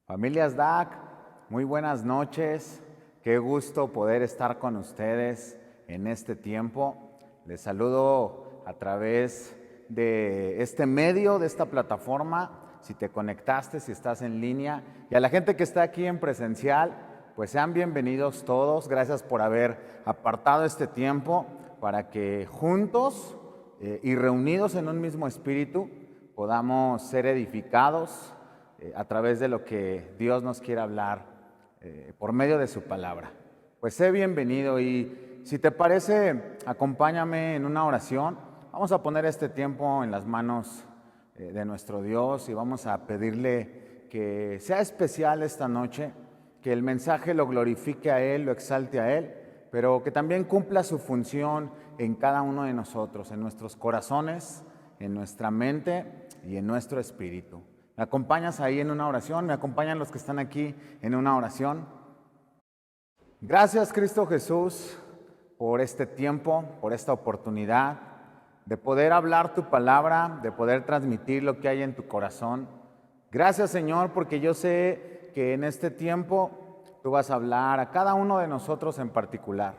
Familias DAC, muy buenas noches. Qué gusto poder estar con ustedes en este tiempo. Les saludo a través de este medio, de esta plataforma. Si te conectaste, si estás en línea, y a la gente que está aquí en presencial, pues sean bienvenidos todos. Gracias por haber apartado este tiempo para que juntos y reunidos en un mismo espíritu podamos ser edificados a través de lo que Dios nos quiere hablar por medio de su palabra. Pues sé bienvenido, y si te parece, acompáñame en una oración. Vamos a poner este tiempo en las manos de nuestro Dios y vamos a pedirle que sea especial esta noche, que el mensaje lo glorifique a Él, lo exalte a Él, pero que también cumpla su función en cada uno de nosotros, en nuestros corazones, en nuestra mente y en nuestro espíritu. ¿Me acompañas ahí en una oración? ¿Me acompañan los que están aquí en una oración? Gracias, Cristo Jesús, por este tiempo, por esta oportunidad de poder hablar tu palabra, de poder transmitir lo que hay en tu corazón. Gracias, Señor, porque yo sé que en este tiempo tú vas a hablar a cada uno de nosotros en particular.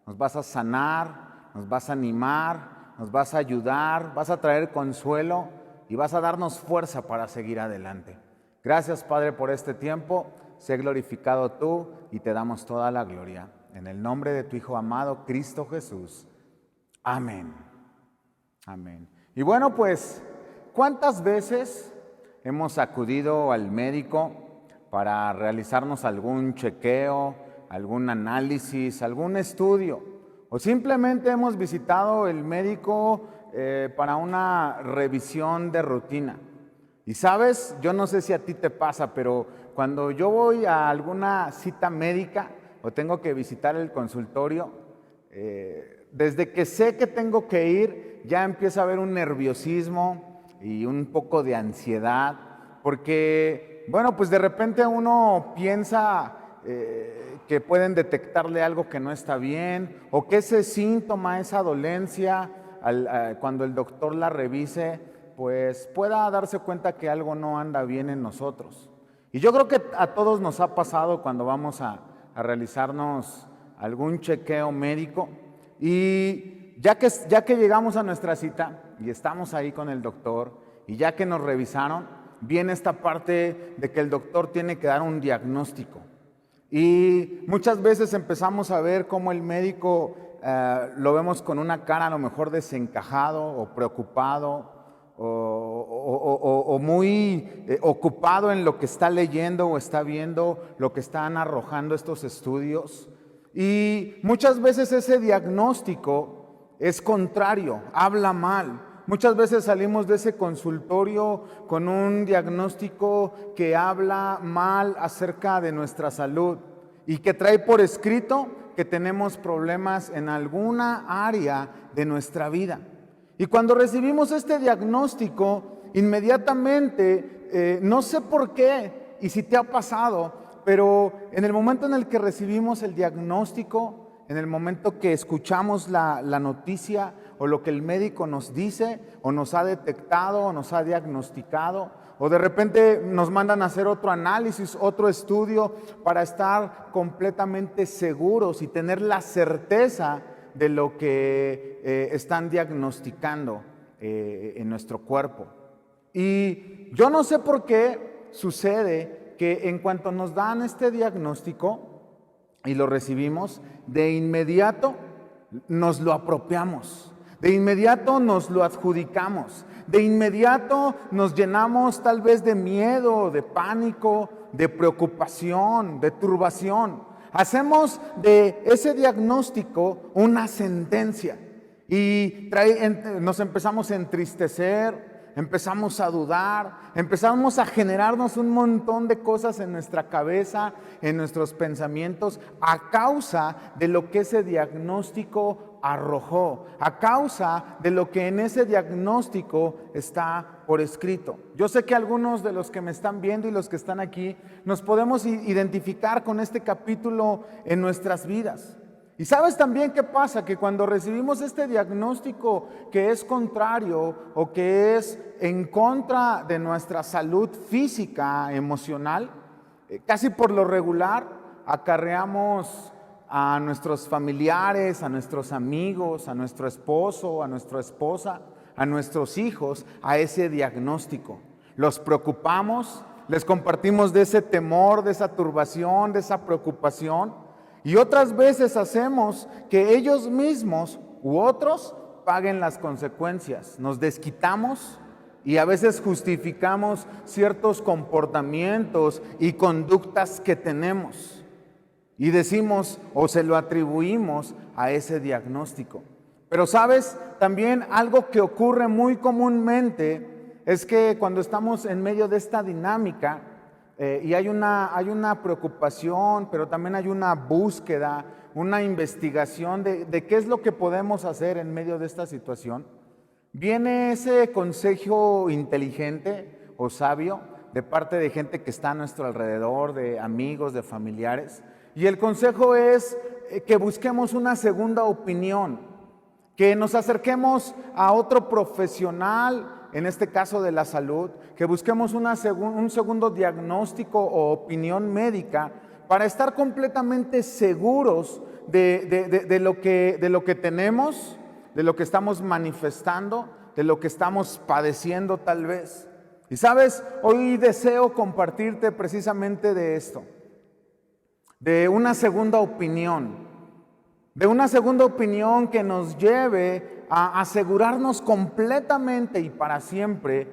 Nos vas a sanar, nos vas a animar, nos vas a ayudar, vas a traer consuelo y vas a darnos fuerza para seguir adelante. Gracias, Padre, por este tiempo. Sé glorificado tú y te damos toda la gloria. En el nombre de tu Hijo amado, Cristo Jesús. Amén. Amén. Y bueno, pues, ¿cuántas veces hemos acudido al médico para realizarnos algún chequeo, algún análisis, algún estudio? O simplemente hemos visitado el médico para una revisión de rutina. Y sabes, yo no sé si a ti te pasa, pero cuando yo voy a alguna cita médica o tengo que visitar el consultorio, desde que sé que tengo que ir, ya empieza a haber un nerviosismo y un poco de ansiedad, porque, bueno, pues de repente uno piensa que pueden detectarle algo que no está bien, o que ese síntoma, esa dolencia, cuando el doctor la revise, pues pueda darse cuenta que algo no anda bien en nosotros. Y yo creo que a todos nos ha pasado cuando vamos a realizarnos algún chequeo médico, y ya que llegamos a nuestra cita y estamos ahí con el doctor, y ya que nos revisaron, viene esta parte de que el doctor tiene que dar un diagnóstico. Y muchas veces empezamos a ver cómo el médico lo vemos con una cara a lo mejor desencajado o preocupado o muy ocupado en lo que está leyendo o está viendo, lo que están arrojando estos estudios. Y muchas veces ese diagnóstico es contrario, habla mal. Muchas veces salimos de ese consultorio con un diagnóstico que habla mal acerca de nuestra salud y que trae por escrito que tenemos problemas en alguna área de nuestra vida. Y cuando recibimos este diagnóstico, inmediatamente, no sé por qué y si te ha pasado, pero en el momento en el que recibimos el diagnóstico, en el momento que escuchamos la noticia o lo que el médico nos dice o nos ha detectado o nos ha diagnosticado, o de repente nos mandan a hacer otro análisis, otro estudio para estar completamente seguros y tener la certeza de lo que están diagnosticando en nuestro cuerpo. Y yo no sé por qué sucede que en cuanto nos dan este diagnóstico y lo recibimos, de inmediato nos lo apropiamos, de inmediato nos lo adjudicamos, de inmediato nos llenamos tal vez de miedo, de pánico, de preocupación, de turbación. Hacemos de ese diagnóstico una sentencia y nos empezamos a entristecer, empezamos a dudar, empezamos a generarnos un montón de cosas en nuestra cabeza, en nuestros pensamientos, a causa de lo que ese diagnóstico arrojó, a causa de lo que en ese diagnóstico está por escrito. Yo sé que algunos de los que me están viendo y los que están aquí nos podemos identificar con este capítulo en nuestras vidas. Y sabes también qué pasa, que cuando recibimos este diagnóstico que es contrario o que es en contra de nuestra salud física, emocional, casi por lo regular acarreamos a nuestros familiares, a nuestros amigos, a nuestro esposo, a nuestra esposa, a nuestros hijos, a ese diagnóstico. Los preocupamos, les compartimos de ese temor, de esa turbación, de esa preocupación, y otras veces hacemos que ellos mismos u otros paguen las consecuencias. Nos desquitamos y a veces justificamos ciertos comportamientos y conductas que tenemos. Y decimos o se lo atribuimos a ese diagnóstico. Pero sabes, también algo que ocurre muy comúnmente es que cuando estamos en medio de esta dinámica y hay una preocupación, pero también hay una búsqueda, una investigación de qué es lo que podemos hacer en medio de esta situación, viene ese consejo inteligente o sabio de parte de gente que está a nuestro alrededor, de amigos, de familiares. Y el consejo es que busquemos una segunda opinión, que nos acerquemos a otro profesional, en este caso de la salud, que busquemos un segundo diagnóstico o opinión médica para estar completamente seguros de lo que tenemos, de lo que estamos manifestando, de lo que estamos padeciendo tal vez. Y sabes, hoy deseo compartirte precisamente de esto. De una segunda opinión, que nos lleve a asegurarnos completamente y para siempre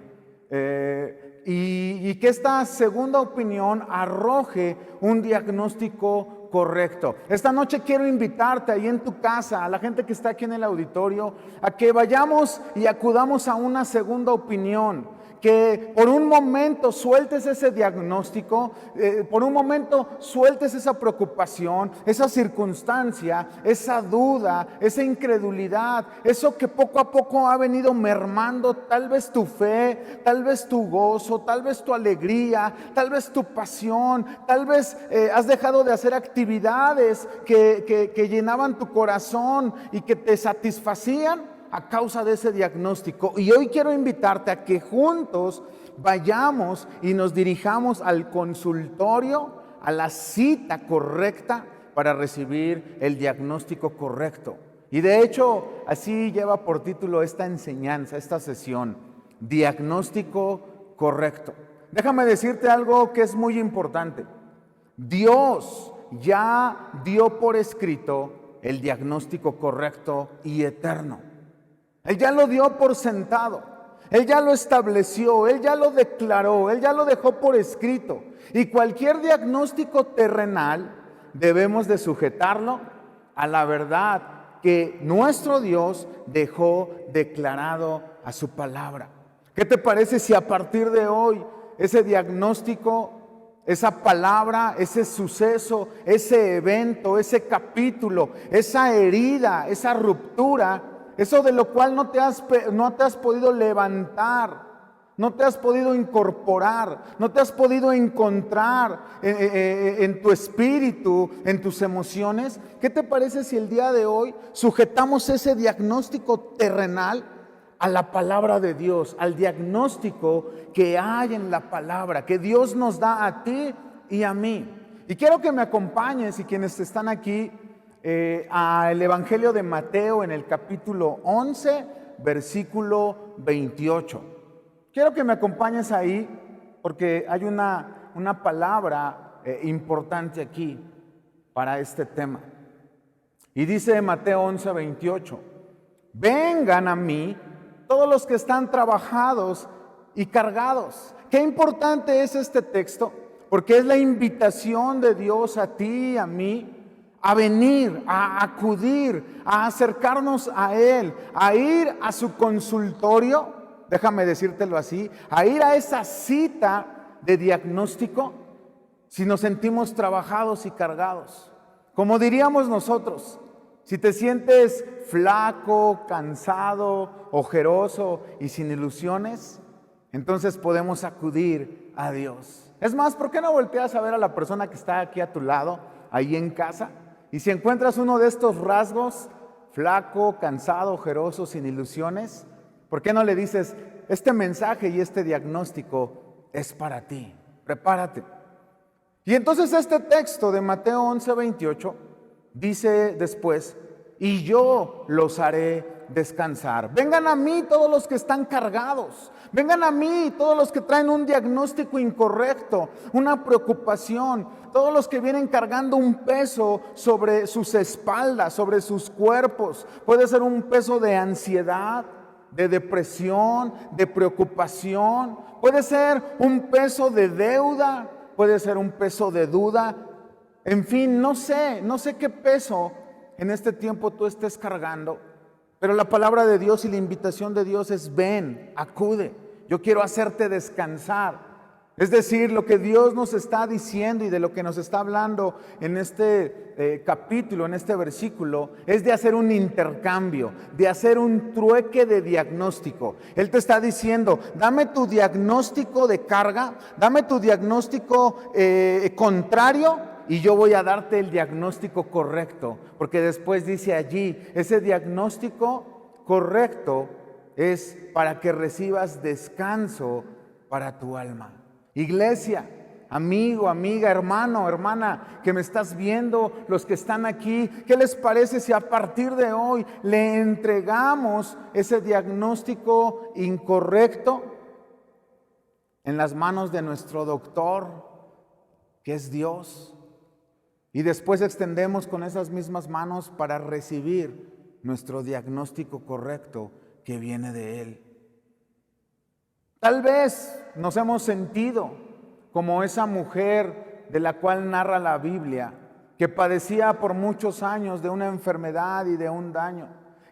y que esta segunda opinión arroje un diagnóstico correcto. Esta noche quiero invitarte ahí en tu casa, a la gente que está aquí en el auditorio, a que vayamos y acudamos a una segunda opinión. Que por un momento sueltes ese diagnóstico, por un momento sueltes esa preocupación, esa circunstancia, esa duda, esa incredulidad, eso que poco a poco ha venido mermando tal vez tu fe, tal vez tu gozo, tal vez tu alegría, tal vez tu pasión, tal vez has dejado de hacer actividades que llenaban tu corazón y que te satisfacían a causa de ese diagnóstico. Y hoy quiero invitarte a que juntos vayamos y nos dirijamos al consultorio, a la cita correcta para recibir el diagnóstico correcto. Y de hecho, así lleva por título esta enseñanza, esta sesión, diagnóstico correcto. Déjame decirte algo que es muy importante. Dios ya dio por escrito el diagnóstico correcto y eterno. Él ya lo dio por sentado, Él ya lo estableció, Él ya lo declaró, Él ya lo dejó por escrito. Y cualquier diagnóstico terrenal debemos de sujetarlo a la verdad que nuestro Dios dejó declarado a su palabra. ¿Qué te parece si a partir de hoy ese diagnóstico, esa palabra, ese suceso, ese evento, ese capítulo, esa herida, esa ruptura, eso de lo cual no te has podido levantar, no te has podido incorporar, no te has podido encontrar en tu espíritu, en tus emociones? ¿Qué te parece si el día de hoy sujetamos ese diagnóstico terrenal a la palabra de Dios, al diagnóstico que hay en la palabra, que Dios nos da a ti y a mí? Y quiero que me acompañes, y quienes están aquí, al Evangelio de Mateo en el capítulo 11, versículo 28. Quiero que me acompañes ahí porque hay una palabra importante aquí para este tema. Y dice Mateo 11, 28, vengan a mí todos los que están trabajados y cargados. Qué importante es este texto, porque es la invitación de Dios a ti y a mí a venir, a acudir, a acercarnos a Él, a ir a su consultorio, déjame decírtelo así, a ir a esa cita de diagnóstico si nos sentimos trabajados y cargados. Como diríamos nosotros, si te sientes flaco, cansado, ojeroso y sin ilusiones, entonces podemos acudir a Dios. Es más, ¿por qué no volteas a ver a la persona que está aquí a tu lado, ahí en casa? Y si encuentras uno de estos rasgos, flaco, cansado, ojeroso, sin ilusiones, ¿por qué no le dices, este mensaje y este diagnóstico es para ti? Prepárate. Y entonces este texto de Mateo 11:28 dice después, y yo los haré descansar. Vengan a mí todos los que están cargados. Vengan a mí todos los que traen un diagnóstico incorrecto, una preocupación. Todos los que vienen cargando un peso sobre sus espaldas, sobre sus cuerpos. Puede ser un peso de ansiedad, de depresión, de preocupación. Puede ser un peso de deuda. Puede ser un peso de duda. En fin, no sé qué peso en este tiempo tú estés cargando. Pero la palabra de Dios y la invitación de Dios es: ven, acude. Yo quiero hacerte descansar. Es decir, lo que Dios nos está diciendo y de lo que nos está hablando en este capítulo, en este versículo, es de hacer un intercambio, de hacer un trueque de diagnóstico. Él te está diciendo: dame tu diagnóstico de carga, dame tu diagnóstico contrario, y yo voy a darte el diagnóstico correcto. Porque después dice allí, ese diagnóstico correcto es para que recibas descanso para tu alma. Iglesia, amigo, amiga, hermano, hermana, que me estás viendo, los que están aquí, ¿qué les parece si a partir de hoy le entregamos ese diagnóstico incorrecto en las manos de nuestro doctor, que es Dios? Y después extendemos con esas mismas manos para recibir nuestro diagnóstico correcto que viene de Él. Tal vez nos hemos sentido como esa mujer de la cual narra la Biblia, que padecía por muchos años de una enfermedad y de un daño,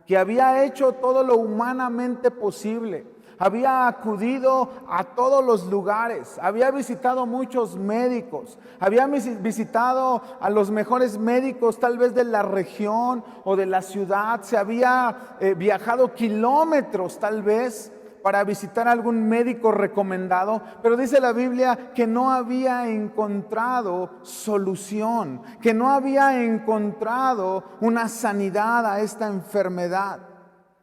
que había hecho todo lo humanamente posible, había acudido a todos los lugares, había visitado muchos médicos, había visitado a los mejores médicos tal vez de la región o de la ciudad, se había viajado kilómetros tal vez para visitar a algún médico recomendado, pero dice la Biblia que no había encontrado solución, que no había encontrado una sanidad a esta enfermedad.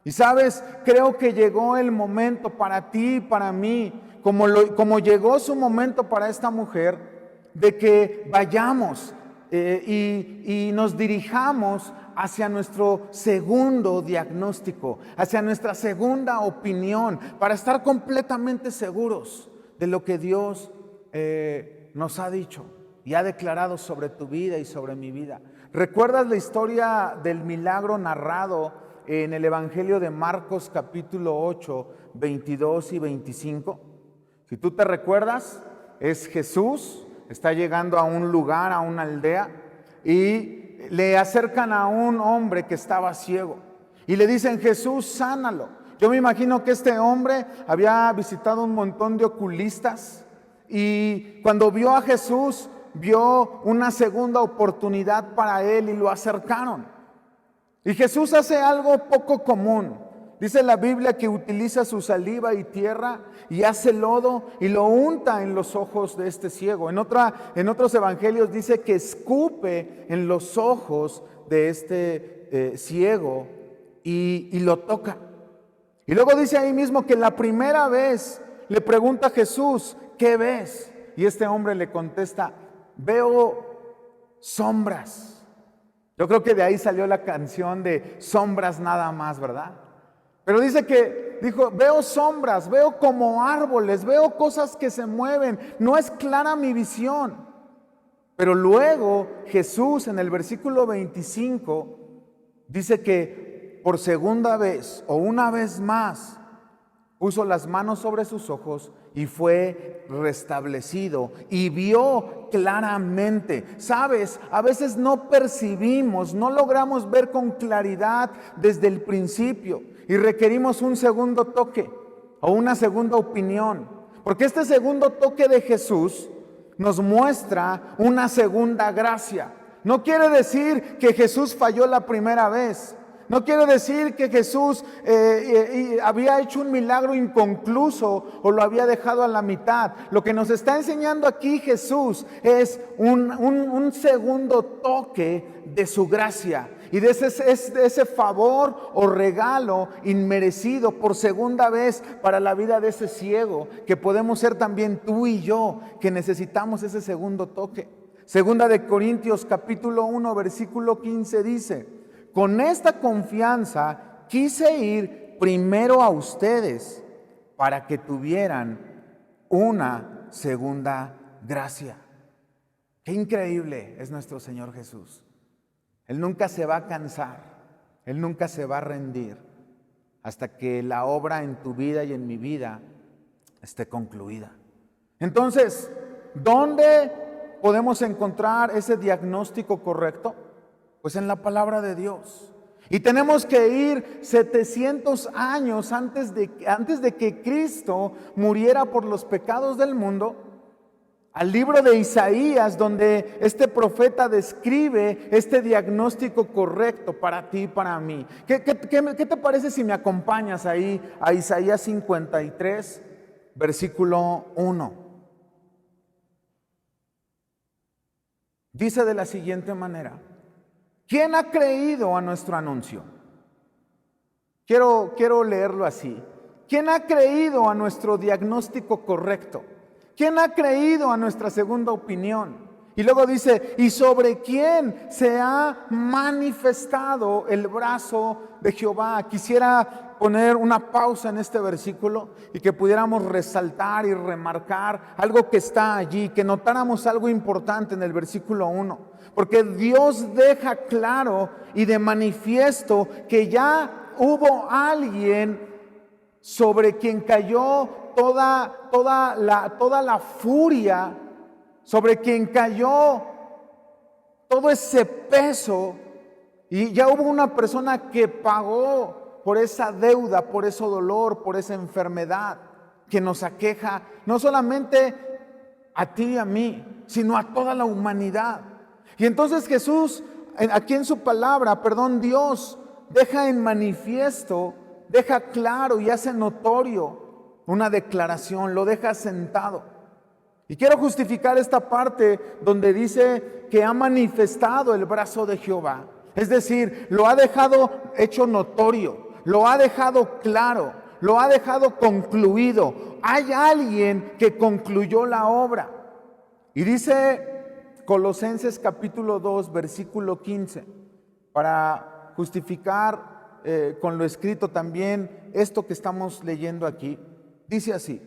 Y sabes, creo que llegó el momento para ti y para mí, como llegó su momento para esta mujer, de que vayamos y nos dirijamos hacia nuestro segundo diagnóstico, hacia nuestra segunda opinión, para estar completamente seguros de lo que Dios nos ha dicho y ha declarado sobre tu vida y sobre mi vida. ¿Recuerdas la historia del milagro narrado en el Evangelio de Marcos capítulo 8, 22 y 25? Si tú te recuerdas, es Jesús, está llegando a un lugar, a una aldea, y le acercan a un hombre que estaba ciego y le dicen: Jesús, sánalo. Yo me imagino que este hombre había visitado un montón de oculistas y cuando vio a Jesús, vio una segunda oportunidad para él y lo acercaron. Y Jesús hace algo poco común. Dice la Biblia que utiliza su saliva y tierra y hace lodo y lo unta en los ojos de este ciego. En otros evangelios dice que escupe en los ojos de este ciego y lo toca. Y luego dice ahí mismo que la primera vez le pregunta a Jesús: ¿qué ves? Y este hombre le contesta: veo sombras. Yo creo que de ahí salió la canción de Sombras nada más, ¿verdad? Pero dice que dijo: veo sombras, veo como árboles, veo cosas que se mueven, no es clara mi visión. Pero luego Jesús en el versículo 25 dice que por segunda vez o una vez más puso las manos sobre sus ojos y fue restablecido y vio claramente. Sabes, a veces no percibimos, no logramos ver con claridad desde el principio y requerimos un segundo toque o una segunda opinión, porque este segundo toque de Jesús nos muestra una segunda gracia. No quiere decir que Jesús falló la primera vez. No quiere decir que Jesús había hecho un milagro inconcluso o lo había dejado a la mitad. Lo que nos está enseñando aquí Jesús es un segundo toque de su gracia y de ese favor o regalo inmerecido por segunda vez para la vida de ese ciego, que podemos ser también tú y yo, que necesitamos ese segundo toque. Segunda de Corintios capítulo 1 versículo 15 dice: con esta confianza quise ir primero a ustedes para que tuvieran una segunda gracia. Qué increíble es nuestro Señor Jesús. Él nunca se va a cansar, Él nunca se va a rendir hasta que la obra en tu vida y en mi vida esté concluida. Entonces, ¿dónde podemos encontrar ese diagnóstico correcto? Pues en la palabra de Dios. Y tenemos que ir 700 años antes de que Cristo muriera por los pecados del mundo, al libro de Isaías, donde este profeta describe este diagnóstico correcto para ti y para mí. ¿Qué te parece si me acompañas ahí a Isaías 53, versículo 1? Dice de la siguiente manera: ¿quién ha creído a nuestro anuncio? Quiero leerlo así. ¿Quién ha creído a nuestro diagnóstico correcto? ¿Quién ha creído a nuestra segunda opinión? Y luego dice: ¿y sobre quién se ha manifestado el brazo de Jehová? Quisiera poner una pausa en este versículo y que pudiéramos resaltar y remarcar algo que está allí, que notáramos algo importante en el versículo 1. Porque Dios deja claro y de manifiesto que ya hubo alguien sobre quien cayó toda la furia, sobre quien cayó todo ese peso, y ya hubo una persona que pagó por esa deuda, por ese dolor, por esa enfermedad que nos aqueja, no solamente a ti y a mí, sino a toda la humanidad. Y entonces Jesús, aquí en su palabra, Dios deja en manifiesto, deja claro y hace notorio una declaración, lo deja sentado. Y quiero justificar esta parte donde dice que ha manifestado el brazo de Jehová. Es decir, lo ha dejado hecho notorio, lo ha dejado claro, lo ha dejado concluido. Hay alguien que concluyó la obra. Y dice Colosenses capítulo 2, versículo 15, para justificar con lo escrito también esto que estamos leyendo aquí. Dice así: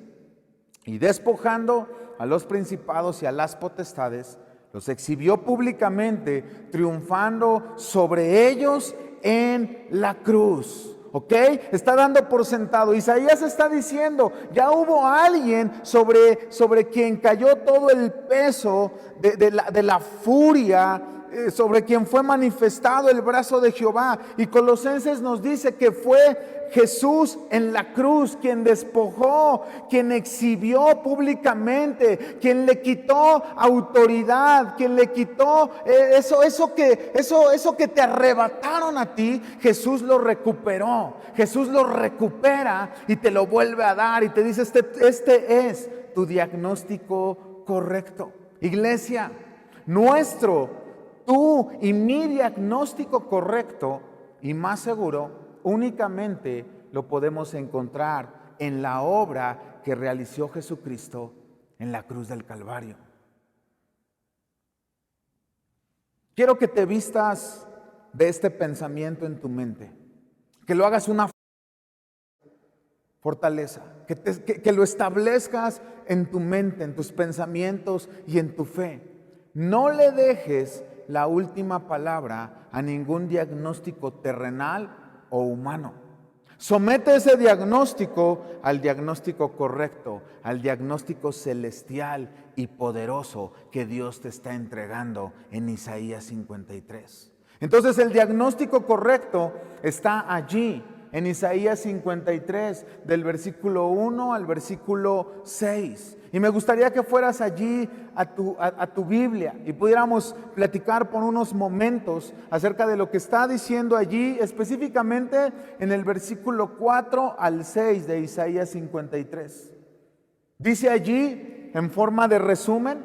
y despojando a los principados y a las potestades, los exhibió públicamente, triunfando sobre ellos en la cruz. ¿Ok? Está dando por sentado. Isaías está diciendo: ya hubo alguien sobre quien cayó todo el peso de la furia, sobre quien fue manifestado el brazo de Jehová. Y Colosenses nos dice que fue Jesús en la cruz quien despojó, quien exhibió públicamente, quien le quitó autoridad, quien le quitó eso que te arrebataron a ti. Jesús lo recuperó. Jesús lo recupera y te lo vuelve a dar y te dice: este es tu diagnóstico correcto. Iglesia, tú y mi diagnóstico correcto y más seguro únicamente lo podemos encontrar en la obra que realizó Jesucristo en la cruz del Calvario. Quiero que te vistas de este pensamiento en tu mente, que lo hagas una fortaleza, que lo establezcas en tu mente, en tus pensamientos y en tu fe. No le dejes la última palabra a ningún diagnóstico terrenal o humano. Somete ese diagnóstico al diagnóstico correcto, al diagnóstico celestial y poderoso que Dios te está entregando en Isaías 53. Entonces el diagnóstico correcto está allí en Isaías 53, del versículo 1 al versículo 6. Y me gustaría que fueras allí a tu Biblia y pudiéramos platicar por unos momentos acerca de lo que está diciendo allí, específicamente en el versículo 4 al 6 de Isaías 53. Dice allí, en forma de resumen,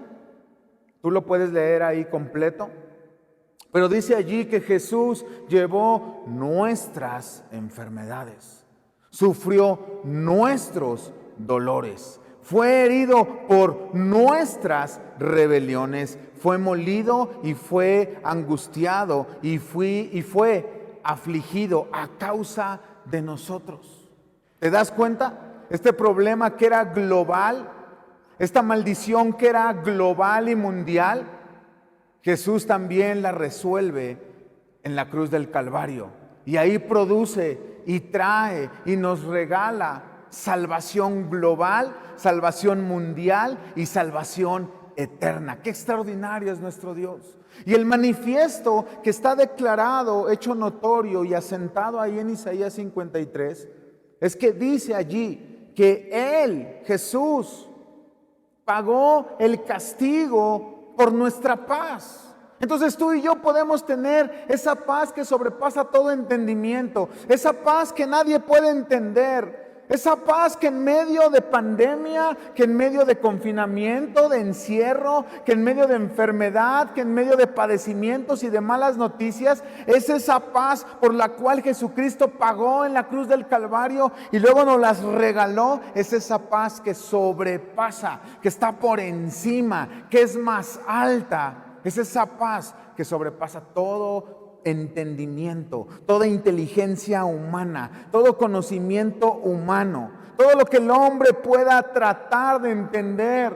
tú lo puedes leer ahí completo, pero dice allí que Jesús llevó nuestras enfermedades, sufrió nuestros dolores, Fue herido por nuestras rebeliones, fue molido y fue angustiado y fue afligido a causa de nosotros. ¿Te das cuenta? Este problema que era global, esta maldición que era global y mundial, Jesús también la resuelve en la cruz del Calvario. Y ahí produce y trae y nos regala salvación global, salvación mundial y salvación eterna. Qué extraordinario es nuestro Dios. Y el manifiesto que está declarado, hecho notorio y asentado ahí en Isaías 53, es que dice allí que Él, Jesús, pagó el castigo por nuestra paz. Entonces tú y yo podemos tener esa paz que sobrepasa todo entendimiento, esa paz que nadie puede entender, esa paz que en medio de pandemia, que en medio de confinamiento, de encierro, que en medio de enfermedad, que en medio de padecimientos y de malas noticias, es esa paz por la cual Jesucristo pagó en la cruz del Calvario y luego nos las regaló. Es esa paz que sobrepasa, que está por encima, que es más alta. Es esa paz que sobrepasa todo entendimiento, toda inteligencia humana, todo conocimiento humano, todo lo que el hombre pueda tratar de entender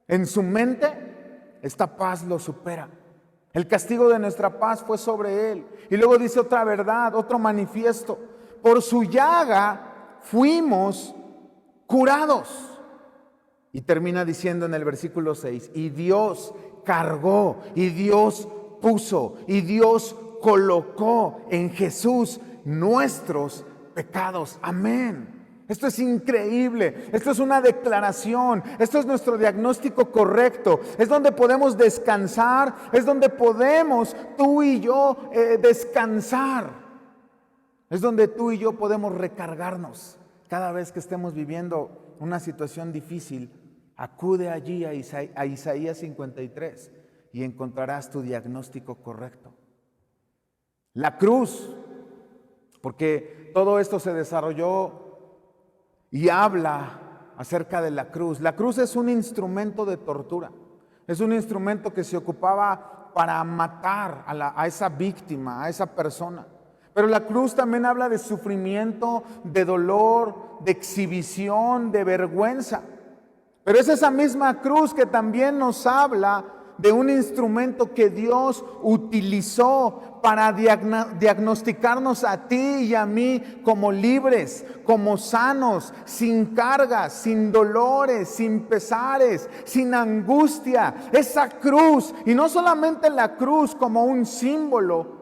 en su mente, esta paz lo supera. El castigo de nuestra paz fue sobre él. Y luego dice otra verdad, otro manifiesto: por su llaga fuimos curados. Y termina diciendo en el versículo 6, y Dios cargó, y Dios puso, y Dios colocó en Jesús nuestros pecados. Amén. Esto es increíble, esto es una declaración, esto es nuestro diagnóstico correcto, es donde podemos descansar, es donde podemos tú y yo descansar, es donde tú y yo podemos recargarnos. Cada vez que estemos viviendo una situación difícil, acude allí a Isaías 53 y encontrarás tu diagnóstico correcto. La cruz, porque todo esto se desarrolló y habla acerca de la cruz. La cruz es un instrumento de tortura, es un instrumento que se ocupaba para matar a esa víctima, a esa persona. Pero la cruz también habla de sufrimiento, de dolor, de exhibición, de vergüenza. Pero es esa misma cruz que también nos habla de un instrumento que Dios utilizó para diagnosticarnos a ti y a mí como libres, como sanos, sin cargas, sin dolores, sin pesares, sin angustia. Esa cruz, y no solamente la cruz como un símbolo,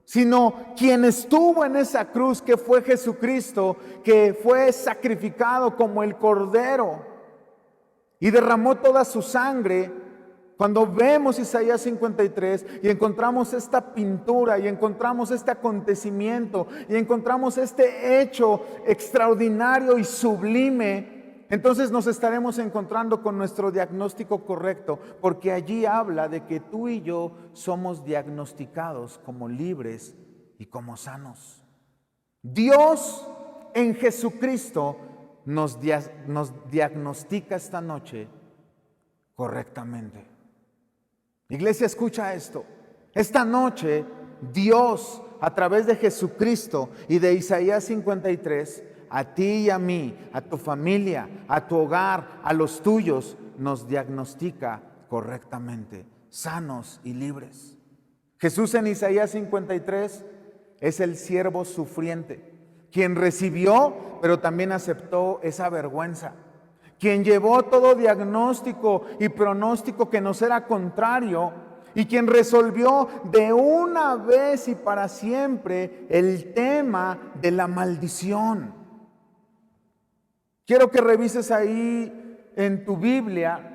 sino quien estuvo en esa cruz, que fue Jesucristo, que fue sacrificado como el Cordero y derramó toda su sangre. Cuando vemos Isaías 53 y encontramos esta pintura y encontramos este acontecimiento y encontramos este hecho extraordinario y sublime, entonces nos estaremos encontrando con nuestro diagnóstico correcto, porque allí habla de que tú y yo somos diagnosticados como libres y como sanos. Dios en Jesucristo nos diagnostica esta noche correctamente. Iglesia, escucha esto. Esta noche Dios, a través de Jesucristo y de Isaías 53, a ti y a mí, a tu familia, a tu hogar, a los tuyos, nos diagnostica correctamente, sanos y libres. Jesús en Isaías 53 es el siervo sufriente, quien recibió, pero también aceptó esa vergüenza, quien llevó todo diagnóstico y pronóstico que nos era contrario, y quien resolvió de una vez y para siempre el tema de la maldición. Quiero que revises ahí en tu Biblia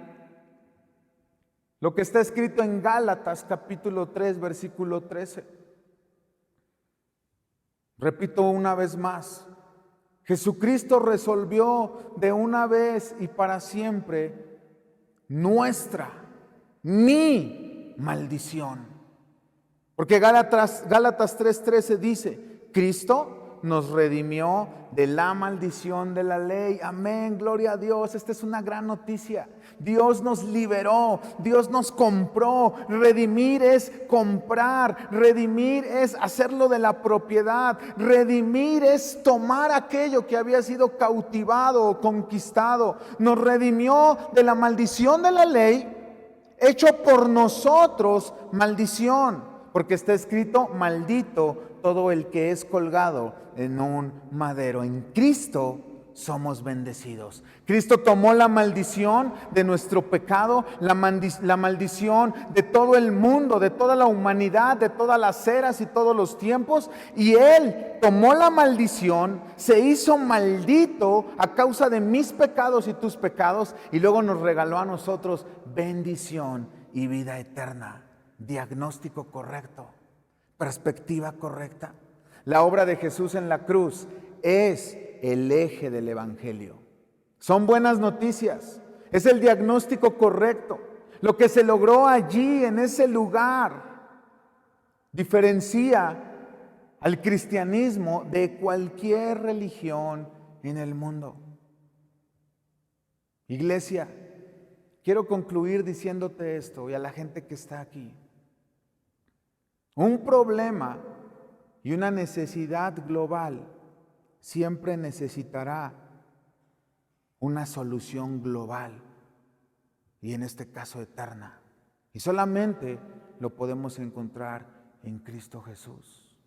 lo que está escrito en Gálatas capítulo 3, versículo 13. Repito una vez más, Jesucristo resolvió de una vez y para siempre mi maldición. Porque Gálatas 3:13 dice, Cristo nos redimió de la maldición de la ley. Amén, gloria a Dios. Esta es una gran noticia. Dios nos liberó, Dios nos compró. Redimir es comprar, redimir es hacerlo de la propiedad, redimir es tomar aquello que había sido cautivado o conquistado. Nos redimió de la maldición de la ley, hecho por nosotros maldición, porque está escrito: maldito todo el que es colgado en un madero. En Cristo somos bendecidos. Cristo tomó la maldición de nuestro pecado, la maldición de todo el mundo, de toda la humanidad, de todas las eras y todos los tiempos, y Él tomó la maldición, se hizo maldito a causa de mis pecados y tus pecados, y luego nos regaló a nosotros bendición y vida eterna. Diagnóstico correcto, perspectiva correcta. La obra de Jesús en la cruz es el eje del evangelio. Son buenas noticias, es el diagnóstico correcto. Lo que se logró allí, en ese lugar, diferencia al cristianismo de cualquier religión en el mundo. Iglesia, quiero concluir diciéndote esto y a la gente que está aquí. Un problema y una necesidad global siempre necesitará una solución global, y en este caso eterna. Y solamente lo podemos encontrar en Cristo Jesús.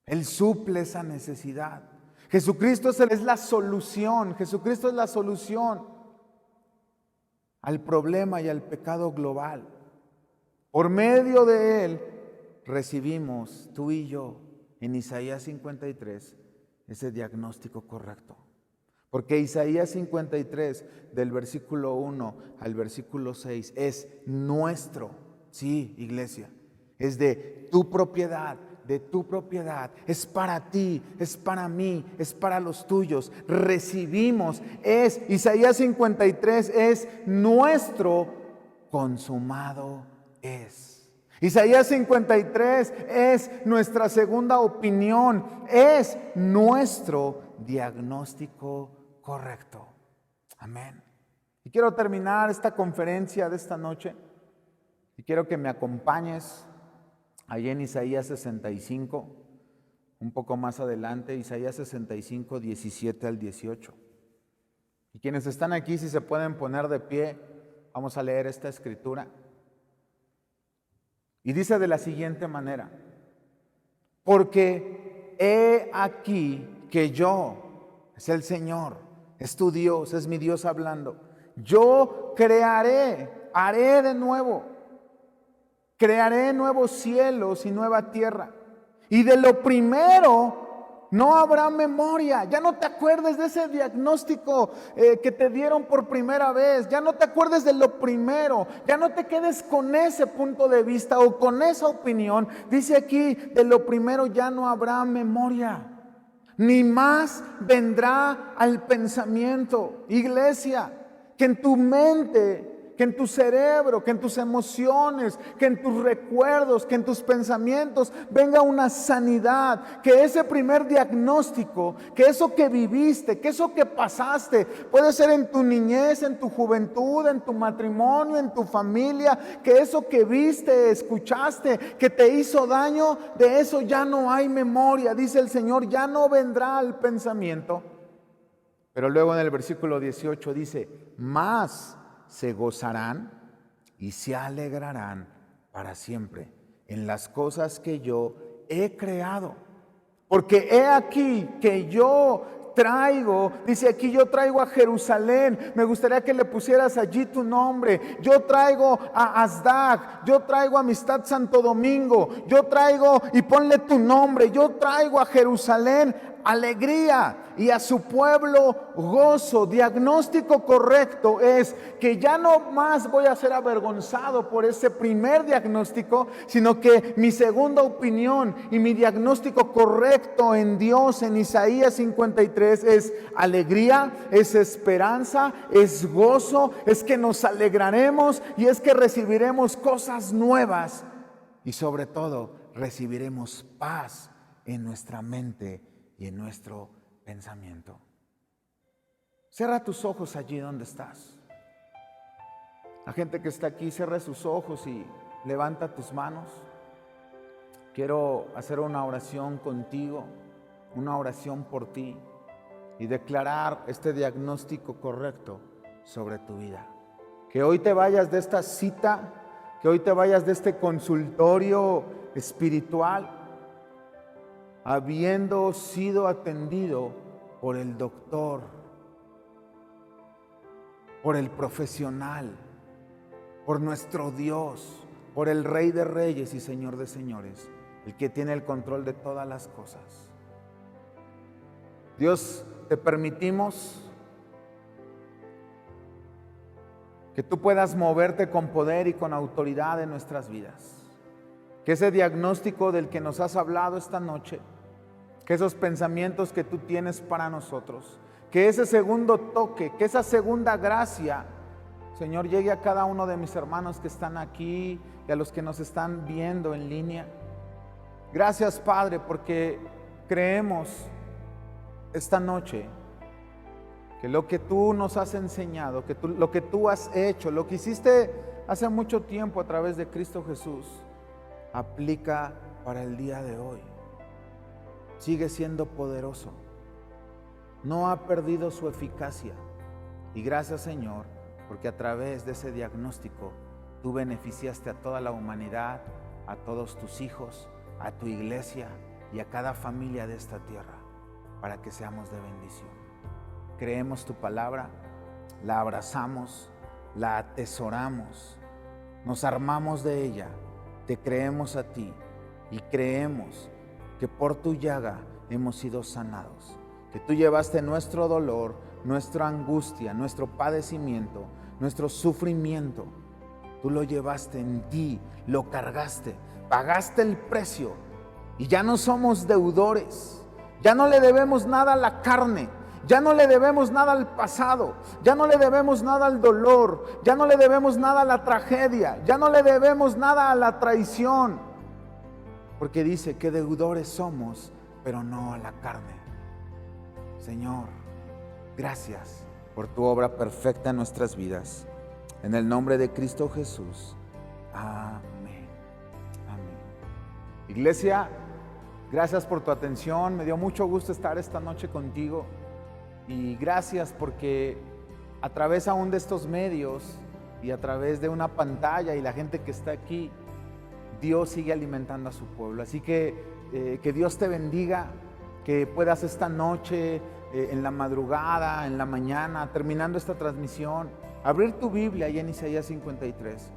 Él suple esa necesidad. Jesucristo es la solución. Jesucristo es la solución al problema y al pecado global. Por medio de Él recibimos, tú y yo, en Isaías 53, ese diagnóstico correcto. Porque Isaías 53, del versículo 1 al versículo 6, es nuestro. Sí, iglesia, es de tu propiedad, es para ti, es para mí, es para los tuyos. Recibimos, Isaías 53 es nuestro, consumado es. Isaías 53 es nuestra segunda opinión, es nuestro diagnóstico correcto. Amén. Y quiero terminar esta conferencia de esta noche y quiero que me acompañes allí en Isaías 65, un poco más adelante, Isaías 65, 17 al 18. Y quienes están aquí, si se pueden poner de pie, vamos a leer esta escritura. Y dice de la siguiente manera: porque he aquí que yo, es el Señor, es tu Dios, es mi Dios hablando, yo haré de nuevo, crearé nuevos cielos y nueva tierra, y de lo primero no habrá memoria. Ya no te acuerdes de ese diagnóstico que te dieron por primera vez. Ya no te acuerdes de lo primero. Ya no te quedes con ese punto de vista o con esa opinión. Dice aquí, de lo primero ya no habrá memoria, ni más vendrá al pensamiento. Iglesia, que en tu mente, que en tu cerebro, que en tus emociones, que en tus recuerdos, que en tus pensamientos venga una sanidad, que ese primer diagnóstico, que eso que viviste, que eso que pasaste, puede ser en tu niñez, en tu juventud, en tu matrimonio, en tu familia, que eso que viste, escuchaste, que te hizo daño, de eso ya no hay memoria, dice el Señor, ya no vendrá al pensamiento. Pero luego en el versículo 18 dice, más se gozarán y se alegrarán para siempre en las cosas que yo he creado. Porque he aquí que yo traigo, dice aquí, yo traigo a Jerusalén. Me gustaría que le pusieras allí tu nombre. Yo traigo a Asdag, yo traigo a Amistad Santo Domingo, yo traigo, y ponle tu nombre, yo traigo a Jerusalén alegría y a su pueblo gozo. Diagnóstico correcto es que ya no más voy a ser avergonzado por ese primer diagnóstico, sino que mi segunda opinión y mi diagnóstico correcto en Dios, en Isaías 53, es alegría, es esperanza, es gozo, es que nos alegraremos y es que recibiremos cosas nuevas y sobre todo recibiremos paz en nuestra mente y en nuestro pensamiento. Cierra tus ojos allí donde estás. La gente que está aquí, cierra sus ojos y levanta tus manos. Quiero hacer una oración contigo, una oración por ti y declarar este diagnóstico correcto sobre tu vida. Que hoy te vayas de esta cita, que hoy te vayas de este consultorio espiritual, habiendo sido atendido por el doctor, por el profesional, por nuestro Dios, por el Rey de Reyes y Señor de Señores, el que tiene el control de todas las cosas. Dios, te permitimos que tú puedas moverte con poder y con autoridad en nuestras vidas. Que ese diagnóstico del que nos has hablado esta noche, que esos pensamientos que tú tienes para nosotros, que ese segundo toque, que esa segunda gracia, Señor, llegue a cada uno de mis hermanos que están aquí y a los que nos están viendo en línea. Gracias, Padre, porque creemos esta noche que lo que tú nos has enseñado, lo que tú has hecho, lo que hiciste hace mucho tiempo a través de Cristo Jesús, aplica para el día de hoy. Sigue siendo poderoso. No ha perdido su eficacia. Y gracias, Señor, porque a través de ese diagnóstico tú beneficiaste a toda la humanidad, a todos tus hijos, a tu iglesia y a cada familia de esta tierra, para que seamos de bendición. Creemos tu palabra, la abrazamos, la atesoramos, nos armamos de ella, te creemos a ti y creemos que por tu llaga hemos sido sanados, que tú llevaste nuestro dolor, nuestra angustia, nuestro padecimiento, nuestro sufrimiento. Tú lo llevaste en ti, lo cargaste, pagaste el precio y ya no somos deudores. Ya no le debemos nada a la carne, ya no le debemos nada al pasado, ya no le debemos nada al dolor, ya no le debemos nada a la tragedia, ya no le debemos nada a la traición. Porque dice que deudores somos, pero no a la carne. Señor, gracias por tu obra perfecta en nuestras vidas. En el nombre de Cristo Jesús. Amén. Amén. Iglesia, gracias por tu atención. Me dio mucho gusto estar esta noche contigo. Y gracias porque a través aún de estos medios y a través de una pantalla y la gente que está aquí, Dios sigue alimentando a su pueblo. Así que Dios te bendiga, que puedas esta noche, en la madrugada, en la mañana, terminando esta transmisión, abrir tu Biblia ahí en Isaías 53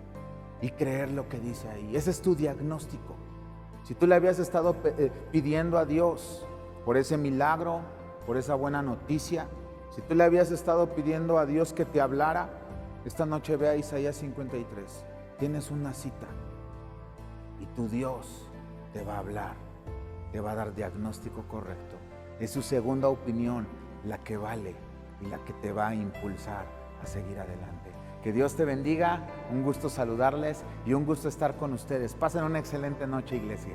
y creer lo que dice ahí. Ese es tu diagnóstico. Si tú le habías estado pidiendo a Dios por ese milagro, por esa buena noticia, si tú le habías estado pidiendo a Dios que te hablara, esta noche ve a Isaías 53. Tienes una cita y tu Dios te va a hablar, te va a dar diagnóstico correcto. Es su segunda opinión la que vale y la que te va a impulsar a seguir adelante. Que Dios te bendiga, un gusto saludarles y un gusto estar con ustedes. Pasen una excelente noche, iglesia.